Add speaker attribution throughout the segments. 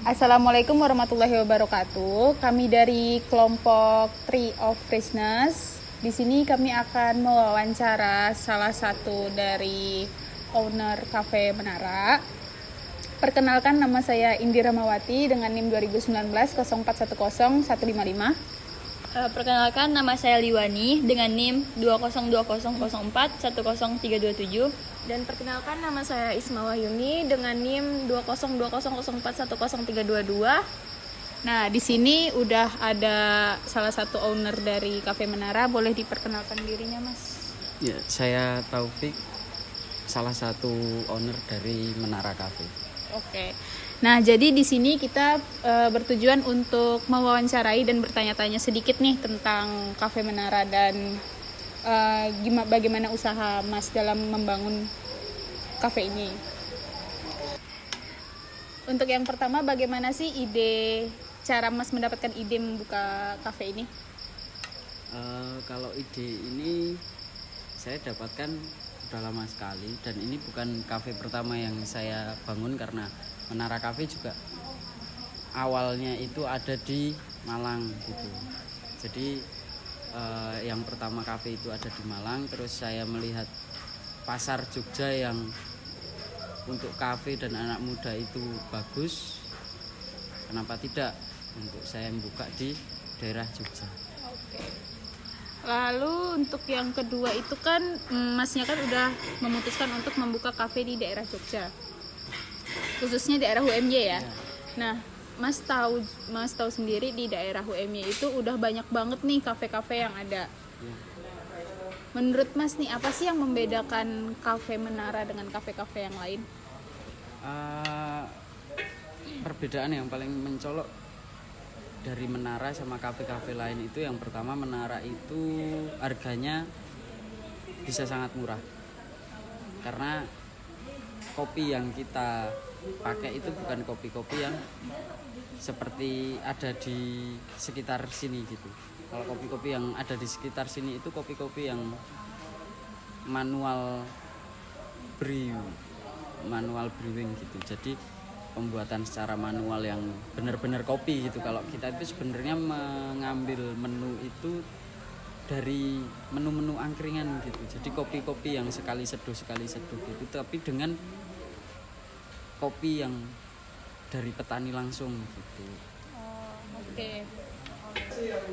Speaker 1: Assalamualaikum warahmatullahi wabarakatuh. Kami dari kelompok Tree of Freshness. Di sini kami akan mewawancara salah satu dari owner Cafe Menara. Perkenalkan, nama saya Indira Mawati dengan NIM 2019 0410 155.
Speaker 2: Perkenalkan, nama saya Liwani dengan NIM 202004 10327.
Speaker 3: Dan perkenalkan, nama saya Isma Wahyuni dengan NIM 202004 10322.
Speaker 1: Nah, di sini udah ada salah satu owner dari Cafe Menara. Boleh diperkenalkan dirinya, Mas?
Speaker 4: Ya, saya Taufik, salah satu owner dari Menara Cafe.
Speaker 1: Oke. Nah, jadi di sini kita bertujuan untuk mewawancarai dan bertanya-tanya sedikit nih tentang Cafe Menara dan bagaimana usaha Mas dalam membangun cafe ini. Untuk yang pertama, bagaimana sih cara Mas mendapatkan ide membuka cafe ini?
Speaker 4: Kalau ide ini saya dapatkan udah lama sekali, dan ini bukan cafe pertama yang saya bangun, karena Menara Cafe juga awalnya itu ada di Malang gitu. Jadi yang pertama cafe itu ada di Malang, terus saya melihat pasar Jogja yang untuk cafe dan anak muda itu bagus. Kenapa tidak untuk saya membuka di daerah Jogja.
Speaker 1: Oke. Lalu untuk yang kedua itu kan Masnya kan udah memutuskan untuk membuka kafe di daerah Jogja, khususnya daerah UMY ya. Nah, Mas tahu sendiri di daerah UMY itu udah banyak banget nih kafe-kafe yang ada. Menurut Mas nih, apa sih yang membedakan Cafe Menara dengan kafe-kafe yang lain?
Speaker 4: Perbedaan yang paling mencolok dari Menara sama kafe-kafe lain itu, yang pertama, Menara itu harganya bisa sangat murah. Karena kopi yang kita pakai itu bukan kopi-kopi yang seperti ada di sekitar sini gitu. Kalau kopi-kopi yang ada di sekitar sini itu kopi-kopi yang manual brewing gitu. Jadi pembuatan secara manual yang benar-benar kopi gitu. Kalau kita itu sebenarnya mengambil menu itu dari menu-menu angkringan gitu. Jadi kopi-kopi yang sekali seduh gitu, tapi dengan kopi yang dari petani langsung gitu.
Speaker 1: Oke.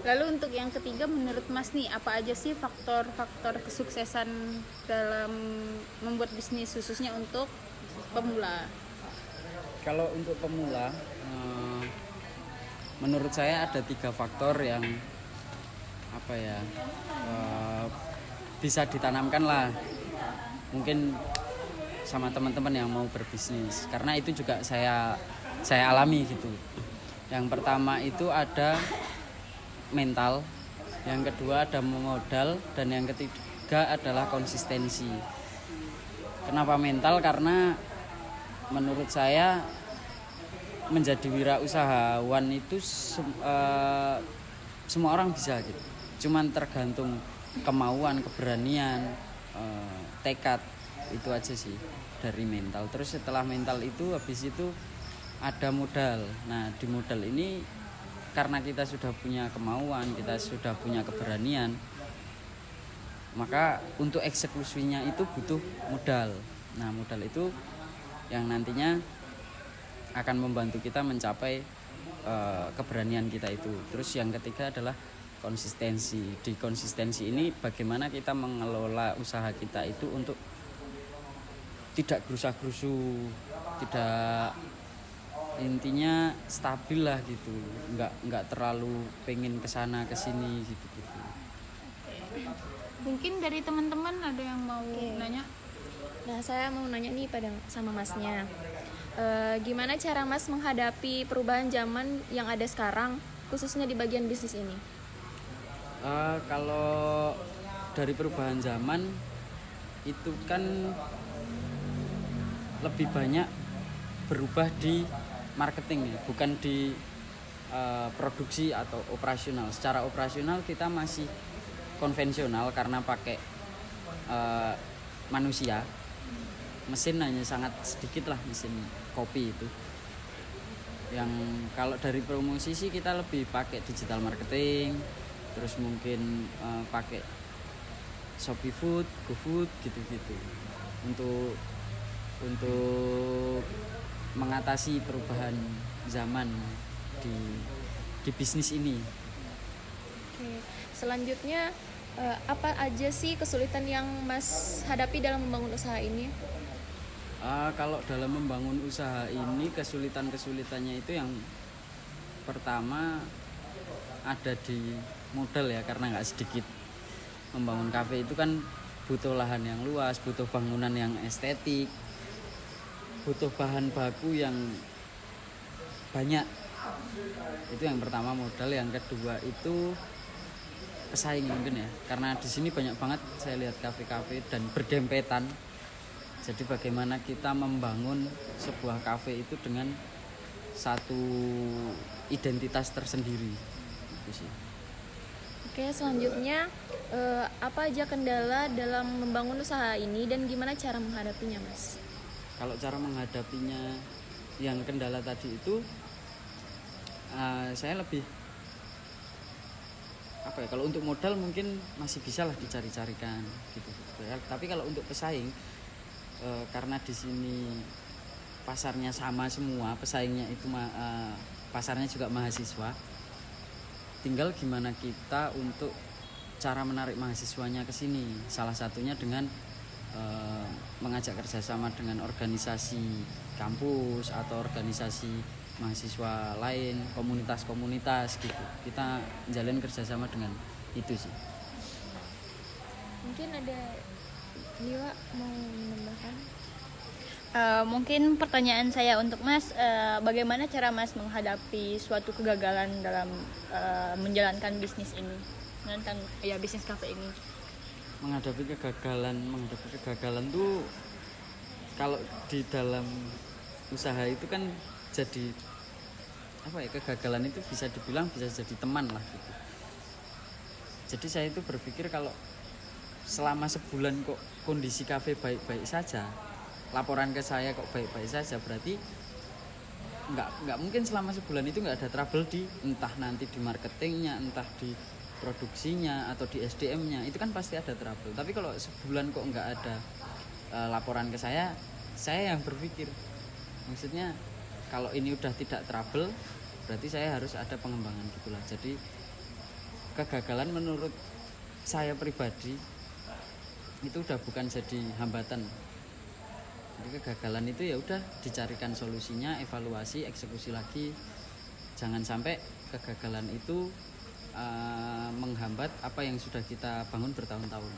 Speaker 1: Lalu untuk yang ketiga, menurut Mas nih, apa aja sih faktor-faktor kesuksesan dalam membuat bisnis khususnya untuk pemula?
Speaker 4: Kalau untuk pemula, menurut saya ada 3 faktor yang bisa ditanamkan lah, mungkin sama teman-teman yang mau berbisnis, karena itu juga saya alami gitu. Yang pertama itu ada mental, yang kedua ada modal, dan yang ketiga adalah konsistensi. Kenapa mental? Karena menurut saya menjadi wirausahawan itu semua orang bisa gitu. Cuman tergantung kemauan, keberanian, tekad, itu aja sih dari mental. Terus setelah mental itu, habis itu ada modal. Nah, di modal ini karena kita sudah punya kemauan, kita sudah punya keberanian, maka untuk eksekusinya itu butuh modal. Nah, modal itu yang nantinya akan membantu kita mencapai keberanian kita itu. Terus yang ketiga adalah konsistensi. Di konsistensi ini bagaimana kita mengelola usaha kita itu untuk tidak gerusah-gerusu, tidak, intinya stabil lah gitu, nggak terlalu pengen kesana kesini gitu.
Speaker 1: Mungkin dari teman-teman ada yang mau nanya?
Speaker 3: Nah, saya mau nanya nih sama Masnya, gimana cara Mas menghadapi perubahan zaman yang ada sekarang, khususnya di bagian bisnis ini?
Speaker 4: Kalau dari perubahan zaman itu kan lebih banyak berubah di marketing ya, bukan di produksi atau operasional. Secara operasional kita masih konvensional karena pakai manusia. Mesin hanya sangat sedikit lah, mesin kopi itu. Yang kalau dari promosi sih kita lebih pakai digital marketing, terus mungkin pakai Shopee Food, GoFood gitu-gitu untuk mengatasi perubahan zaman di bisnis ini.
Speaker 3: Oke. Selanjutnya apa aja sih kesulitan yang Mas hadapi dalam membangun usaha ini?
Speaker 4: Kalau dalam membangun usaha ini kesulitannya itu yang pertama ada di modal ya, karena nggak sedikit. Membangun kafe itu kan butuh lahan yang luas, butuh bangunan yang estetik, butuh bahan baku yang banyak. Itu yang pertama modal. Yang kedua itu pesaing mungkin ya, karena di sini banyak banget saya lihat kafe-kafe dan berdempetan. Jadi bagaimana kita membangun sebuah kafe itu dengan satu identitas tersendiri itu sih.
Speaker 3: Oke, selanjutnya apa aja kendala dalam membangun usaha ini dan gimana cara menghadapinya, Mas?
Speaker 4: Kalau cara menghadapinya yang kendala tadi itu saya lebih apa ya, kalau untuk modal mungkin masih bisa lah dicari-carikan gitu ya. Tapi kalau untuk pesaing karena di sini pasarnya sama semua, pesaingnya itu pasarnya juga mahasiswa. Tinggal gimana kita untuk cara menarik mahasiswanya ke sini. Salah satunya dengan mengajak kerjasama dengan organisasi kampus atau organisasi mahasiswa lain, komunitas-komunitas gitu. Kita menjalin kerjasama dengan itu sih.
Speaker 3: Mungkin ada Liwa mau menambahkan?
Speaker 2: Mungkin pertanyaan saya untuk Mas, bagaimana cara Mas menghadapi suatu kegagalan dalam menjalankan bisnis ini, menjalankan ya bisnis kafe ini?
Speaker 4: Menghadapi kegagalan tuh kalau di dalam usaha itu kan jadi apa ya, kegagalan itu bisa dibilang bisa jadi teman lah gitu. Jadi saya itu berpikir kalau selama sebulan kok kondisi kafe baik-baik saja, laporan ke saya kok baik-baik saja, berarti nggak mungkin selama sebulan itu nggak ada trouble di entah nanti di marketingnya, entah di produksinya atau di SDM-nya, itu kan pasti ada trouble. Tapi kalau sebulan kok nggak ada laporan ke saya yang berpikir, maksudnya kalau ini udah tidak trouble, berarti saya harus ada pengembangan gitulah. Jadi kegagalan menurut saya pribadi itu udah bukan jadi hambatan. Jadi kegagalan itu ya udah dicarikan solusinya, evaluasi, eksekusi lagi. Jangan sampai kegagalan itu menghambat apa yang sudah kita bangun bertahun-tahun.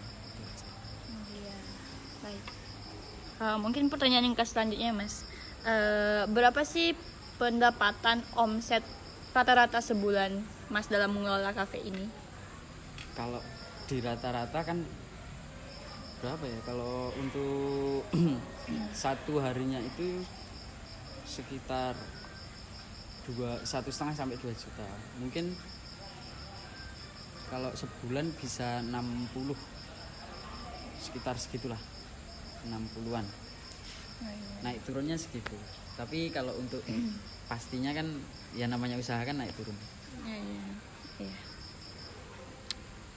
Speaker 2: Iya, baik. Mungkin pertanyaan yang selanjutnya, Mas. Berapa sih pendapatan omset rata-rata sebulan Mas dalam mengelola kafe ini?
Speaker 4: Kalau di rata-rata kan berapa ya, kalau untuk satu harinya itu sekitar 1,5 sampai 2 juta. Mungkin kalau sebulan bisa 60, sekitar segitulah, 60-an. Naik turunnya segitu. Tapi kalau untuk pastinya kan ya namanya usaha kan naik turun.
Speaker 2: Iya.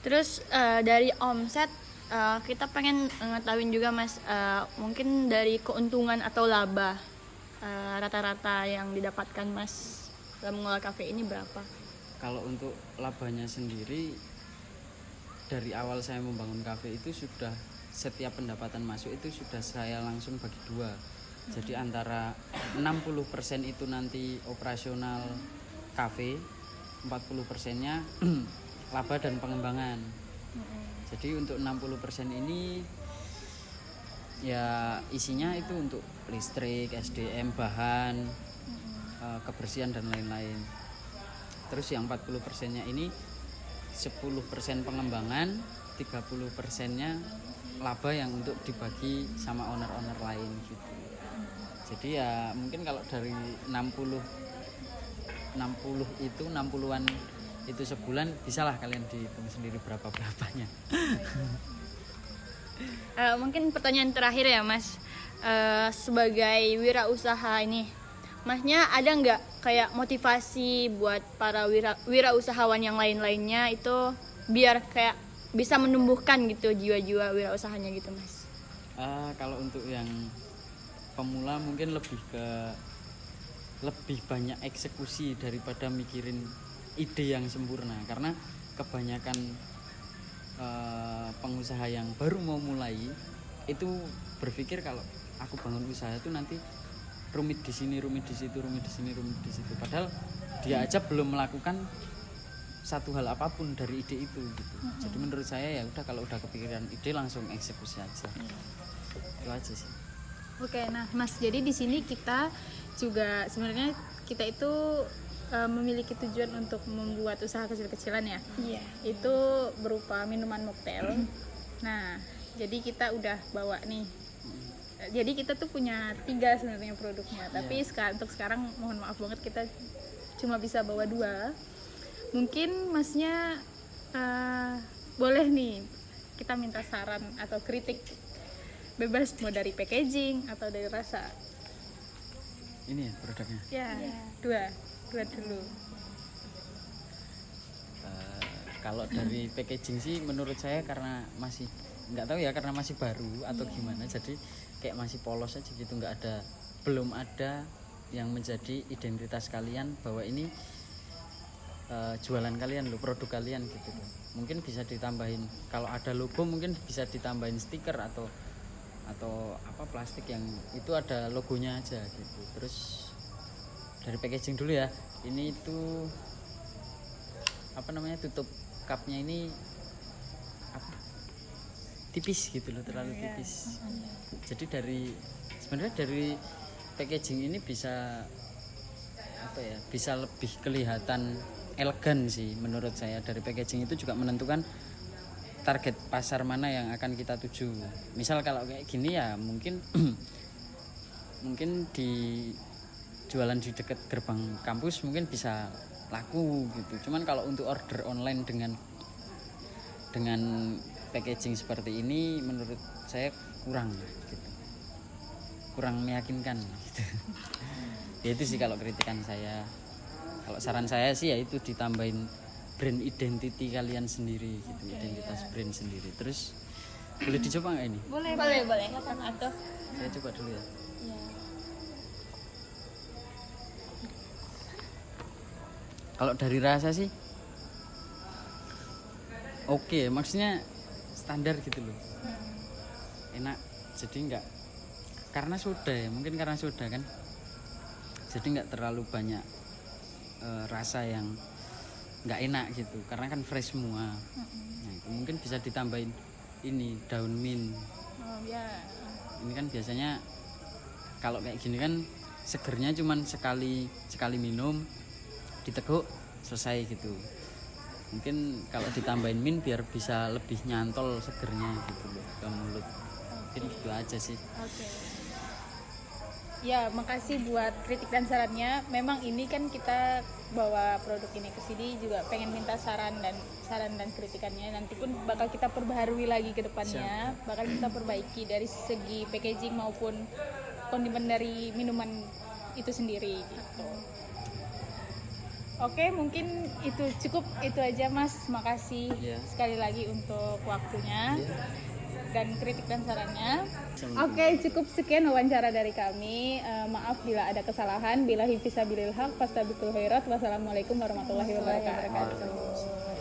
Speaker 2: Terus dari omset kita pengen ngetahuin juga, Mas, mungkin dari keuntungan atau laba rata-rata yang didapatkan Mas dalam mengelola kafe ini berapa?
Speaker 4: Kalau untuk labanya sendiri, dari awal saya membangun kafe itu sudah setiap pendapatan masuk itu sudah saya langsung bagi dua. Jadi antara 60% itu nanti operasional kafe, 40%-nya laba dan pengembangan. Jadi untuk 60% ini ya isinya itu untuk listrik, SDM, bahan, kebersihan dan lain-lain. Terus yang 40%-nya ini 10% pengembangan, 30%-nya laba yang untuk dibagi sama owner-owner lain gitu. Jadi ya mungkin kalau dari 60-an itu sebulan, bisalah kalian dihitung sendiri berapanya.
Speaker 2: Mungkin pertanyaan terakhir ya, Mas. Sebagai wirausaha ini, Masnya ada nggak kayak motivasi buat para wirausahawan yang lain-lainnya itu biar kayak bisa menumbuhkan gitu jiwa-jiwa wirausahanya gitu Mas?
Speaker 4: Kalau untuk yang pemula mungkin lebih banyak eksekusi daripada mikirin ide yang sempurna, karena kebanyakan pengusaha yang baru mau mulai itu berpikir kalau aku bangun usaha itu nanti rumit di sini, rumit di situ, rumit di sini, rumit di situ. Padahal dia aja belum melakukan satu hal apapun dari ide itu gitu. Jadi menurut saya ya udah, kalau udah kepikiran ide langsung eksekusi aja. Itu aja sih.
Speaker 1: Oke, nah Mas, jadi di sini kita juga sebenarnya kita itu memiliki tujuan untuk membuat usaha kecil-kecilan ya.
Speaker 2: Iya.
Speaker 1: Itu berupa minuman mocktail. Nah, jadi kita udah bawa nih. Jadi kita tuh punya 3 sebenarnya produknya, tapi untuk sekarang mohon maaf banget kita cuma bisa bawa 2. Mungkin Masnya boleh nih kita minta saran atau kritik, bebas mau dari packaging atau dari rasa.
Speaker 4: Ini ya produknya.
Speaker 1: Ya, dua dulu.
Speaker 4: Kalau dari packaging sih menurut saya karena masih nggak tahu ya, karena masih baru atau gimana, jadi kayak masih polos aja gitu, belum ada yang menjadi identitas kalian bahwa ini jualan kalian loh, produk kalian gitu. Mungkin bisa ditambahin, kalau ada logo mungkin bisa ditambahin stiker atau apa plastik yang itu ada logonya aja gitu. Terus dari packaging dulu ya, ini itu apa namanya, tutup cupnya ini tipis gitu loh, terlalu tipis. Jadi sebenarnya dari packaging ini bisa apa ya, bisa lebih kelihatan elegan sih menurut saya. Dari packaging itu juga menentukan target pasar mana yang akan kita tuju. Misal kalau kayak gini ya mungkin mungkin di jualan di dekat gerbang kampus mungkin bisa laku gitu. Cuman kalau untuk order online dengan packaging seperti ini menurut saya kurang gitu. Kurang meyakinkan gitu. Ya itu sih kalau kritikan saya. Kalau saran saya sih ya itu ditambahin brand identity kalian sendiri gitu, identitas brand sendiri. Terus boleh dicoba nggak ini?
Speaker 2: Boleh. Atau
Speaker 4: Saya coba dulu ya. Kalau dari rasa sih oke, maksudnya standar gitu loh, enak. Jadi nggak, karena soda ya, mungkin karena soda kan, jadi nggak terlalu banyak rasa yang nggak enak gitu, karena kan fresh semua. Nah, itu mungkin bisa ditambahin ini daun mint. Ini kan biasanya kalau kayak gini kan segernya cuman sekali minum, diteguk selesai gitu. Mungkin kalau ditambahin mint biar bisa lebih nyantol segernya gitu loh ke mulut. Mungkin gitu aja sih.
Speaker 1: Ya, makasih buat kritik dan sarannya. Memang ini kan kita bawa produk ini ke sini juga pengen minta saran dan kritikannya. Nanti pun bakal kita perbaharui lagi ke depannya. Bakal kita perbaiki dari segi packaging maupun kondimen dari minuman itu sendiri gitu. Oke, mungkin itu cukup, itu aja Mas. Makasih sekali lagi untuk waktunya dan kritik dan sarannya. Oke, cukup sekian wawancara dari kami. Maaf bila ada kesalahan. Billahi fisabilil haq, fastabiqul khairat. Wassalamualaikum warahmatullahi wabarakatuh.